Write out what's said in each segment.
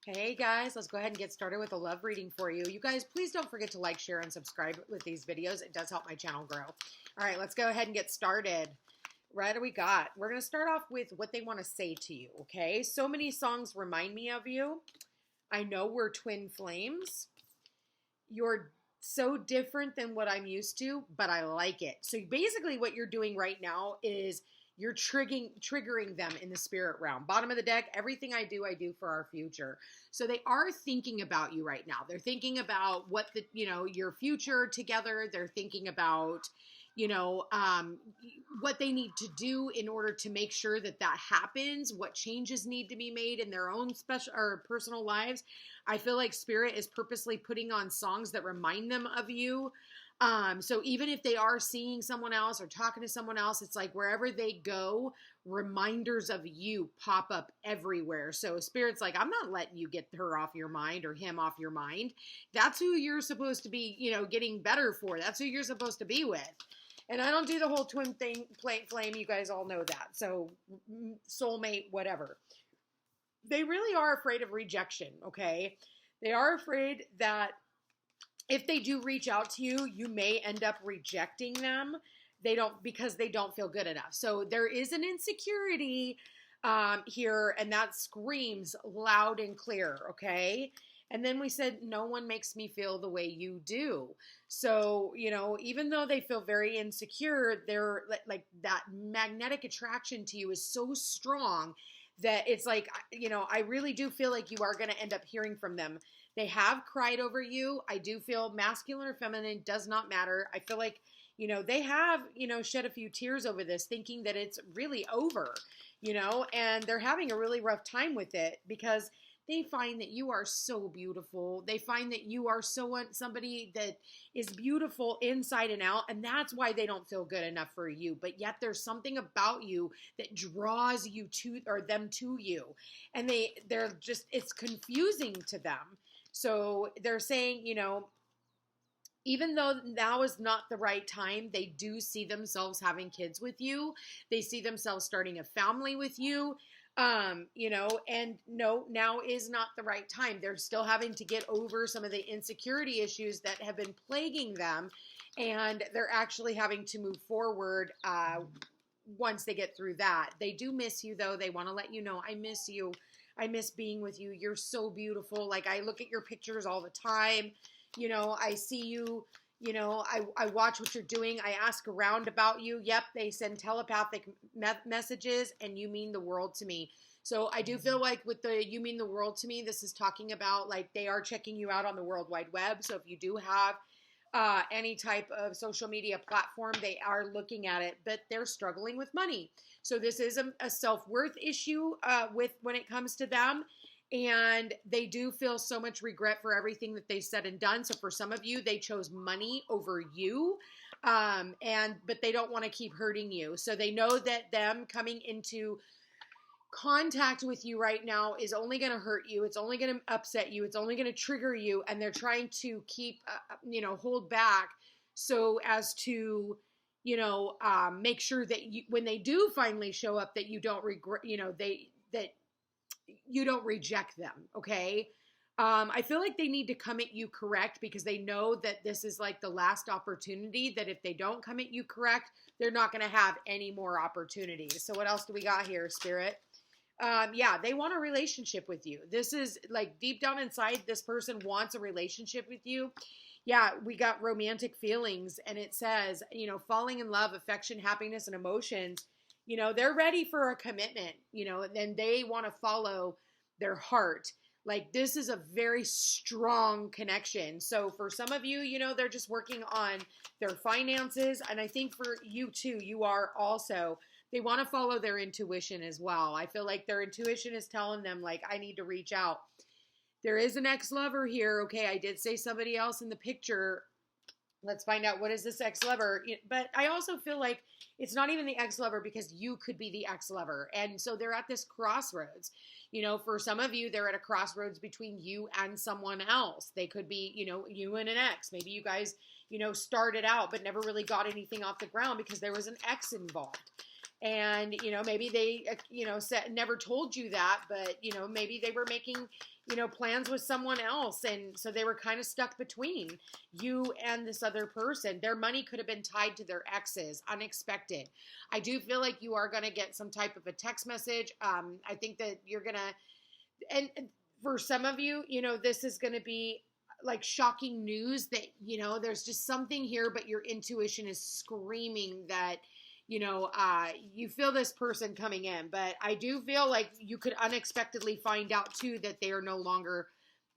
Hey guys, let's go ahead and get started with a love reading for you. You guys, please don't forget to like, share, and subscribe with these videos. It does help my channel grow. All right, let's go ahead and get started. What do we got? We're going to start off with what they want to say to you, okay? So many songs remind me of you. I know we're twin flames. You're so different than what I'm used to, but I like it. So basically what you're doing right now is you're triggering them in the spirit realm. Bottom of the deck, everything I do for our future. So they are thinking about you right now. They're thinking about what your future together. They're thinking about, what they need to do in order to make sure that that happens, what changes need to be made in their own special or personal lives. I feel like Spirit is purposely putting on songs that remind them of you. So even if they are seeing someone else or talking to someone else, it's like wherever they go, reminders of you pop up everywhere. So Spirit's like, I'm not letting you get her off your mind or him off your mind. That's who you're supposed to be, getting better for. That's who you're supposed to be with. And I don't do the whole twin flame. You guys all know that. So soulmate, whatever. They really are afraid of rejection, okay? They are afraid that if they do reach out to you, you may end up rejecting them. Because they don't feel good enough. So there is an insecurity here, and that screams loud and clear, okay? And then we said, no one makes me feel the way you do. So, even though they feel very insecure, they're like that magnetic attraction to you is so strong that it's like, I really do feel like you are going to end up hearing from them. They have cried over you. I do feel masculine or feminine does not matter. I feel like, they have, shed a few tears over this, thinking that it's really over, and they're having a really rough time with it because they find that you are so beautiful. They find that you are somebody that is beautiful inside and out, and that's why they don't feel good enough for you. But yet there's something about you that draws you to, or them to you, and they're just, it's confusing to them. So they're saying, even though now is not the right time, they do see themselves having kids with you. They see themselves starting a family with you. And no, now is not the right time. They're still having to get over some of the insecurity issues that have been plaguing them. And they're actually having to move forward once they get through that. They do miss you, though. They want to let you know, I miss you. I miss being with you. You're so beautiful. Like, I look at your pictures all the time. I see you. I watch what you're doing. I ask around about you. Yep, they send telepathic messages, and you mean the world to me. So I do feel like with the you mean the world to me, this is talking about like they are checking you out on the World Wide Web. So if you do have any type of social media platform, they are looking at it, but they're struggling with money. So this is a self-worth issue when it comes to them. And they do feel so much regret for everything that they said and done. So for some of you, they chose money over you, but they don't want to keep hurting you. So they know that them coming into contact with you right now is only going to hurt you. It's only going to upset you. It's only going to trigger you. And they're trying to keep, hold back so as to, make sure that when they do finally show up, that you don't regret, that you don't reject them, okay? I feel like they need to come at you correct because they know that this is like the last opportunity, that if they don't come at you correct, they're not going to have any more opportunities. So what else do we got here, Spirit? Yeah, they want a relationship with you. This is like deep down inside, this person wants a relationship with you. Yeah, we got romantic feelings, and it says, falling in love, affection, happiness, and emotions. They're ready for a commitment, and they want to follow their heart. Like, this is a very strong connection. So for some of you, they're just working on their finances. And I think for you too, you are also, they want to follow their intuition as well. I feel like their intuition is telling them, like, I need to reach out. There is an ex-lover here. Okay, I did say somebody else in the picture. Let's find out, what is this ex-lover? But I also feel like it's not even the ex-lover because you could be the ex-lover. And so they're at this crossroads. For some of you, they're at a crossroads between you and someone else. They could be, you and an ex. Maybe you guys, started out but never really got anything off the ground because there was an ex involved. And, maybe they, never told you that, but, maybe they were making, plans with someone else. And so they were kind of stuck between you and this other person. Their money could have been tied to their exes, unexpected. I do feel like you are going to get some type of a text message. I think that you're going to, and for some of you, this is going to be like shocking news that, there's just something here, but your intuition is screaming that, you feel this person coming in. But I do feel like you could unexpectedly find out too that they are no longer,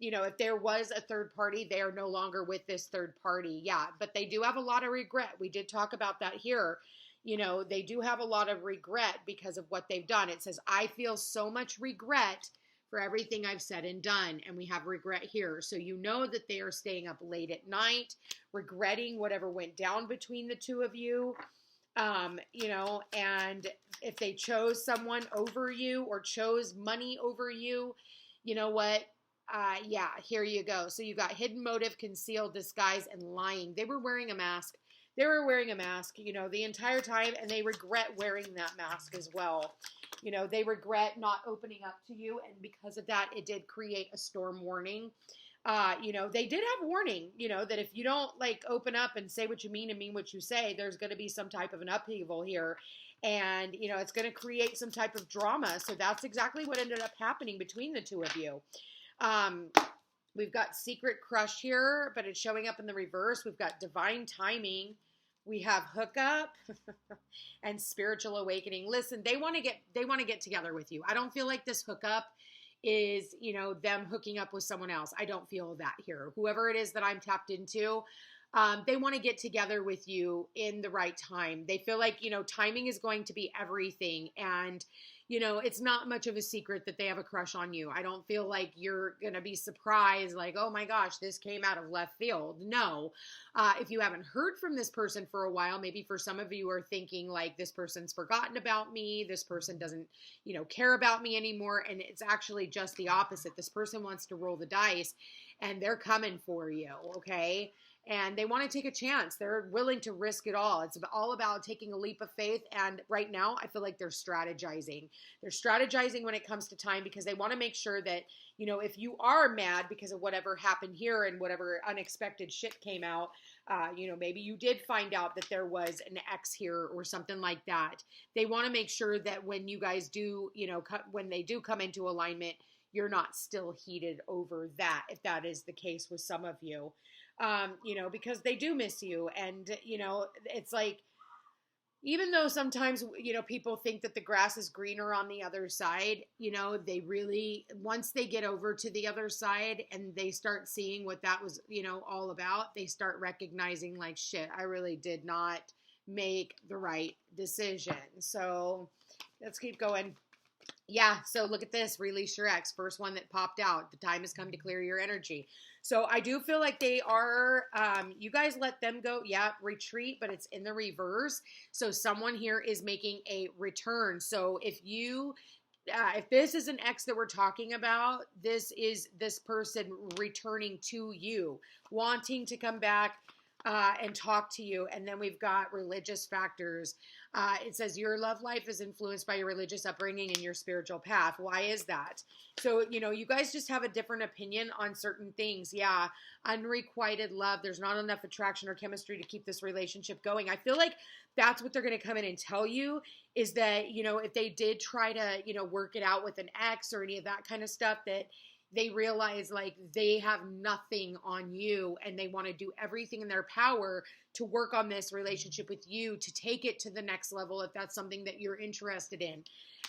if there was a third party, they are no longer with this third party. Yeah, but they do have a lot of regret. We did talk about that here. They do have a lot of regret because of what they've done. It says, I feel so much regret for everything I've said and done. And we have regret here. So that they are staying up late at night, regretting whatever went down between the two of you. And if they chose someone over you or chose money over you, you know what? Yeah, here you go. So you got hidden motive, concealed, disguise, and lying. They were wearing a mask. The entire time, and they regret wearing that mask as well. They regret not opening up to you, and because of that, it did create a storm warning. They did have warning, that if you don't open up and say what you mean and mean what you say, there's going to be some type of an upheaval here. And, it's going to create some type of drama. So that's exactly what ended up happening between the two of you. We've got secret crush here, but it's showing up in the reverse. We've got divine timing. We have hookup and spiritual awakening. Listen, they want to get together with you. I don't feel like this hookup is, them hooking up with someone else. I don't feel that here. Whoever it is that I'm tapped into, they want to get together with you in the right time. They feel like, timing is going to be everything. And, it's not much of a secret that they have a crush on you. I don't feel like you're going to be surprised, like, oh my gosh, this came out of left field. No. If you haven't heard from this person for a while, maybe for some of you are thinking like, this person's forgotten about me. This person doesn't, care about me anymore. And it's actually just the opposite. This person wants to roll the dice and they're coming for you. Okay. And they want to take a chance. They're willing to risk it all. It's all about taking a leap of faith. And right now, I feel like they're strategizing. They're strategizing when it comes to time because they want to make sure that, if you are mad because of whatever happened here and whatever unexpected shit came out, maybe you did find out that there was an ex here or something like that. They want to make sure that when you guys do, when they do come into alignment, you're not still heated over that, if that is the case with some of you. Because they do miss you. And, it's like, even though sometimes, people think that the grass is greener on the other side, they really, once they get over to the other side and they start seeing what that was, all about, they start recognizing like, shit, I really did not make the right decision. So let's keep going. Yeah, so look at this. Release your ex. First one that popped out. The time has come to clear your energy. So I do feel like they are, you guys let them go. Yeah, retreat, but it's in the reverse. So someone here is making a return. So if this is an ex that we're talking about, this is this person returning to you, wanting to come back and talk to you. And then we've got religious factors. It says your love life is influenced by your religious upbringing and your spiritual path. Why is that? So, you guys just have a different opinion on certain things. Yeah. Unrequited love. There's not enough attraction or chemistry to keep this relationship going. I feel like that's what they're going to come in and tell you is that, if they did try to, work it out with an ex or any of that kind of stuff, that they realize like they have nothing on you and they want to do everything in their power to work on this relationship with you, to take it to the next level if that's something that you're interested in.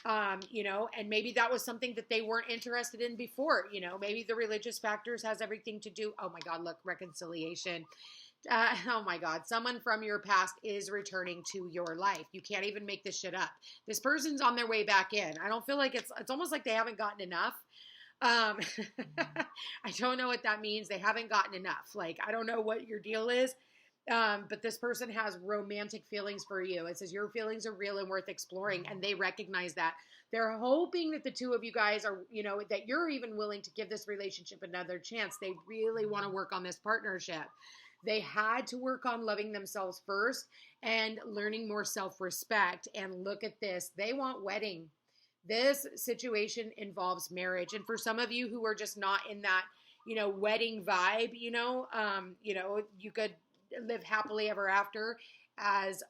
And maybe that was something that they weren't interested in before, maybe the religious factors has everything to do. Oh my God, look, reconciliation. Oh my God, someone from your past is returning to your life. You can't even make this shit up. This person's on their way back in. I don't feel like it's almost like they haven't gotten enough. I don't know what that means. They haven't gotten enough. Like, I don't know what your deal is. But this person has romantic feelings for you. It says your feelings are real and worth exploring. And they recognize that. They're hoping that the two of you guys are, that you're even willing to give this relationship another chance. They really want to work on this partnership. They had to work on loving themselves first and learning more self-respect. And look at this. They want wedding. This situation involves marriage. And for some of you who are just not in that, wedding vibe, you could live happily ever after as,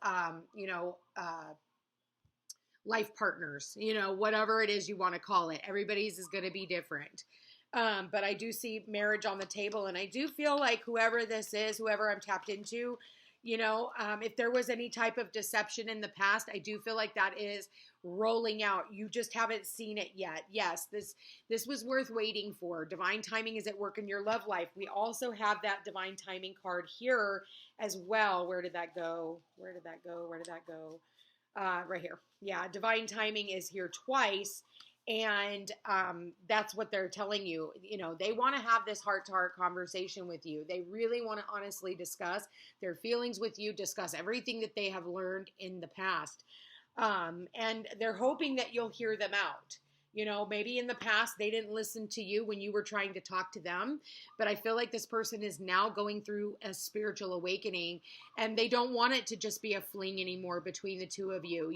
life partners, whatever it is you want to call it. Everybody's is going to be different. But I do see marriage on the table, and I do feel like whoever this is, whoever I'm tapped into, if there was any type of deception in the past, I do feel like that is rolling out. You just haven't seen it yet. Yes, this was worth waiting for. Divine timing is at work in your love life. We also have that divine timing card here as well. Where did that go? Where did that go? Where did that go? Right here. Yeah, divine timing is here twice. And that's what they're telling you. They want to have this heart-to-heart conversation with you. They really want to honestly discuss their feelings with you, discuss everything that they have learned in the past. And they're hoping that you'll hear them out. Maybe in the past they didn't listen to you when you were trying to talk to them, but I feel like this person is now going through a spiritual awakening, and they don't want it to just be a fling anymore between the two of you,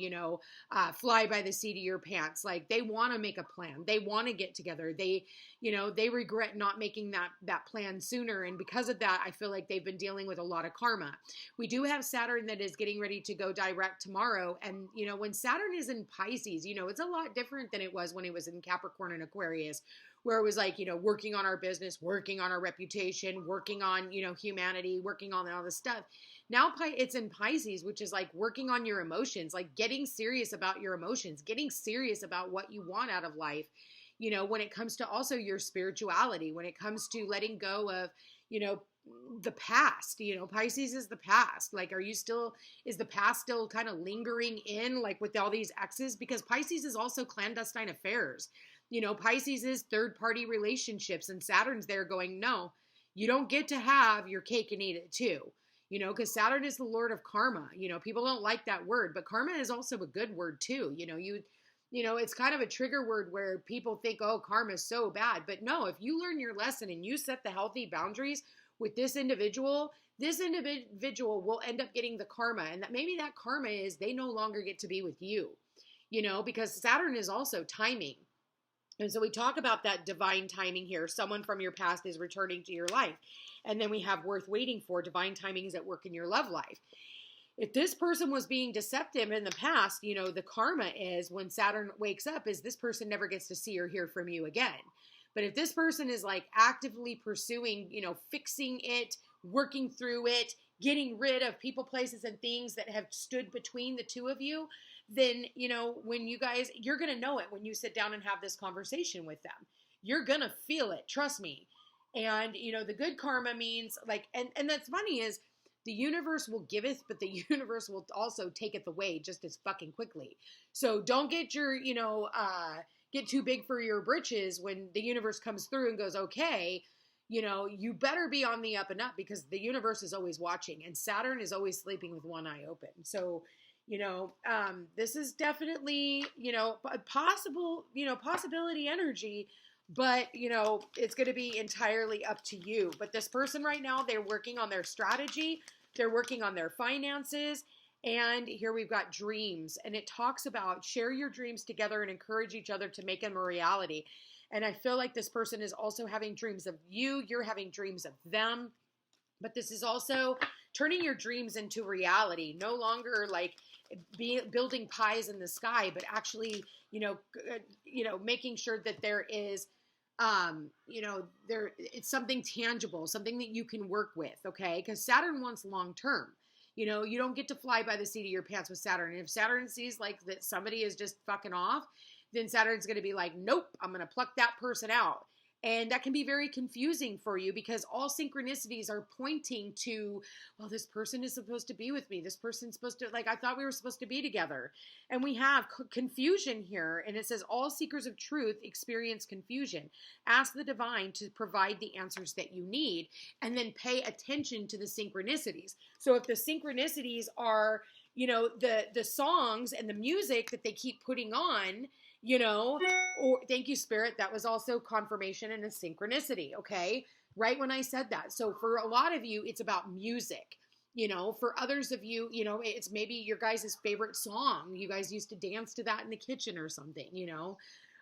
fly by the seat of your pants. Like, they want to make a plan. They want to get together. They regret not making that plan sooner. And because of that, I feel like they've been dealing with a lot of karma. We do have Saturn that is getting ready to go direct tomorrow. And, when Saturn is in Pisces, it's a lot different than it was when it was in Capricorn and Aquarius, where it was like, working on our business, working on our reputation, working on, humanity, working on all this stuff. Now it's in Pisces, which is like working on your emotions, like getting serious about your emotions, getting serious about what you want out of life. When it comes to also your spirituality, when it comes to letting go of, the past, Pisces is the past. Like, is the past still kind of lingering in, like, with all these exes? Because Pisces is also clandestine affairs. Pisces is third-party relationships, and Saturn's there going, no, you don't get to have your cake and eat it too. Because Saturn is the Lord of karma. People don't like that word, but karma is also a good word too. It's kind of a trigger word where people think, oh, karma is so bad. But no, if you learn your lesson and you set the healthy boundaries with this individual will end up getting the karma. And that maybe that karma is they no longer get to be with you, because Saturn is also timing. And so we talk about that divine timing here. Someone from your past is returning to your life. And then we have worth waiting for. Divine timing is at work in your love life. If this person was being deceptive in the past, the karma is when Saturn wakes up is this person never gets to see or hear from you again. But if this person is like actively pursuing, fixing it, working through it, getting rid of people, places, and things that have stood between the two of you, then, when you're going to know it when you sit down and have this conversation with them. You're going to feel it. Trust me. And, the good karma means like, and that's funny is, the universe will giveth, but the universe will also taketh away just as fucking quickly. So don't get your, get too big for your britches when the universe comes through and goes, okay, you better be on the up and up, because the universe is always watching, and Saturn is always sleeping with one eye open. So, this is definitely, a possibility energy, but, it's going to be entirely up to you. But this person right now, they're working on their strategy. They're working on their finances. And here we've got dreams. And it talks about share your dreams together and encourage each other to make them a reality. And I feel like this person is also having dreams of you. You're having dreams of them. But this is also turning your dreams into reality. No longer like building pies in the sky, but actually, making sure that there is, it's something tangible, something that you can work with. Okay. Because Saturn wants long-term, you don't get to fly by the seat of your pants with Saturn. And if Saturn sees like that somebody is just fucking off, then Saturn's going to be like, nope, I'm going to pluck that person out. And that can be very confusing for you, because all synchronicities are pointing to, well, this person is supposed to be with me. This person's supposed to, like, I thought we were supposed to be together. And we have confusion here. And it says, all seekers of truth experience confusion. Ask the divine to provide the answers that you need, and then pay attention to the synchronicities. So if the synchronicities are, the songs and the music that they keep putting on, you know, or thank you, Spirit. That was also confirmation and a synchronicity. Okay. Right when I said that. So for a lot of you, it's about music. You know, for others of you, you know, it's maybe your guys' favorite song. You guys used to dance to that in the kitchen or something, you know.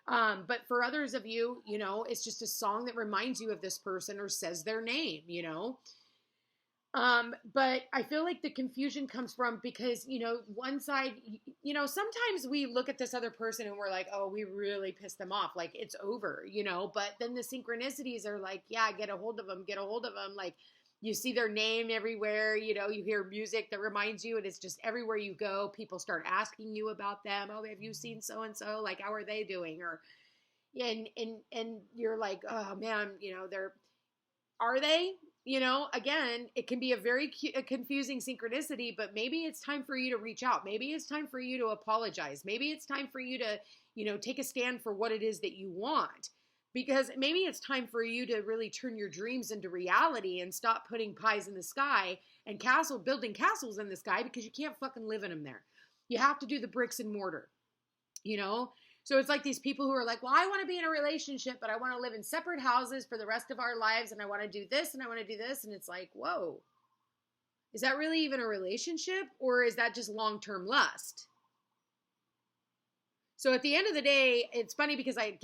But for others of you, you know, it's just a song that reminds you of this person or says their name, you know. But I feel like the confusion comes from because, you know, one side, you know, sometimes we look at this other person and we're like, oh, we really pissed them off. Like it's over, you know, but then the synchronicities are like, yeah, get a hold of them, get a hold of them. Like you see their name everywhere, you know, you hear music that reminds you, and it's just everywhere you go, people start asking you about them. Oh, have you seen so-and-so? Like, how are they doing? Or, and you're like, oh man, you know, are they? You know, again, it can be a very a confusing synchronicity, but maybe it's time for you to reach out. Maybe it's time for you to apologize. Maybe it's time for you to, you know, take a stand for what it is that you want. Because maybe it's time for you to really turn your dreams into reality and stop putting pies in the sky and building castles in the sky, because you can't fucking live in them there. You have to do the bricks and mortar, you know? So it's like these people who are like, well, I want to be in a relationship, but I want to live in separate houses for the rest of our lives, and I want to do this, and I want to do this. And it's like, whoa, is that really even a relationship, or is that just long-term lust? So at the end of the day, it's funny because I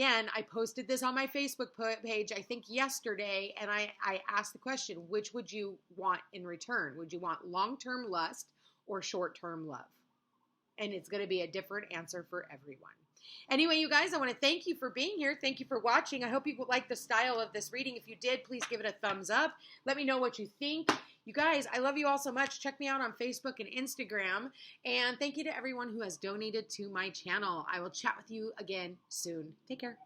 posted this on my Facebook page, I think yesterday, and I asked the question, which would you want in return? Would you want long-term lust or short-term love? And it's going to be a different answer for everyone. Anyway, you guys, I want to thank you for being here. Thank you for watching. I hope you like the style of this reading. If you did, please give it a thumbs up. Let me know what you think. You guys, I love you all so much. Check me out on Facebook and Instagram. And thank you to everyone who has donated to my channel. I will chat with you again soon. Take care.